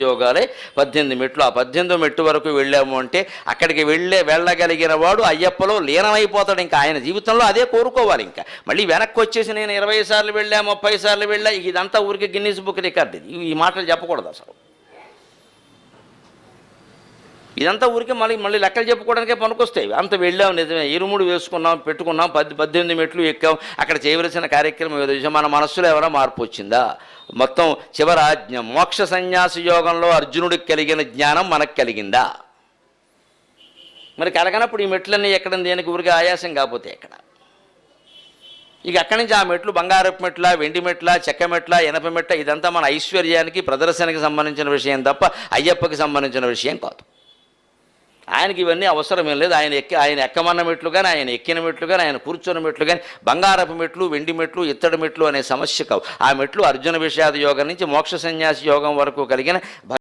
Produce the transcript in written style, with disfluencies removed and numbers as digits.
యోగాలే 18 మెట్లు. ఆ 18 మెట్టు వరకు వెళ్ళాము అంటే అక్కడికి వెళ్ళగలిగిన వాడు అయ్యప్పలో లీనమైపోతాడు. ఇంకా ఆయన జీవితంలో అదే కోరుకోవాలి. ఇంకా మళ్ళీ వెనక్కి వచ్చేసి నేను 20 సార్లు వెళ్ళా, 30 సార్లు వెళ్ళా, ఇదంతా ఊరికి గిన్నీస్ బుక్ రికార్డు. ఈ మాటలు చెప్పకూడదు అసలు. ఇదంతా ఊరికే మళ్ళీ లెక్కలు చెప్పుకోవడానికే పనికొస్తాయి. అంత వెళ్ళాం, నిజమే, ఇరుముడు వేసుకున్నాం, పెట్టుకున్నాం, 18 మెట్లు ఎక్కాం. అక్కడ చేయవలసిన కార్యక్రమం ఏదో మన మనస్సులో ఏమైనా మార్పు వచ్చిందా? మొత్తం చివరాజ్ఞ మోక్ష సన్యాస యోగంలో అర్జునుడికి కలిగిన జ్ఞానం మనకు కలిగిందా? మరి కలగనప్పుడు ఈ మెట్లన్నీ ఎక్కడం దేనికి? ఊరికి ఆయాసం కాకపోతే ఎక్కడ? ఇక అక్కడి నుంచి ఆ మెట్లు బంగారపు మెట్ల, వెండి మెట్ల, చెక్క మెట్ల, ఇనప మెట్ల, ఇదంతా మన ఐశ్వర్యానికి, ప్రదర్శనకి సంబంధించిన విషయం తప్ప అయ్యప్పకి సంబంధించిన విషయం కాదు. ఆయనకి ఇవన్నీ అవసరమేం లేదు. ఆయన ఎక్కమన్న మెట్లు కానీ, ఆయన ఎక్కిన మెట్లు కానీ, ఆయన కూర్చొని మెట్లు కానీ బంగారపు మెట్లు, వెండి మెట్లు, ఇత్తడి మెట్లు అనే సమస్య కావు. ఆ మెట్లు అర్జున విషాద యోగం నుంచి మోక్ష సన్యాసి యోగం వరకు కలిగిన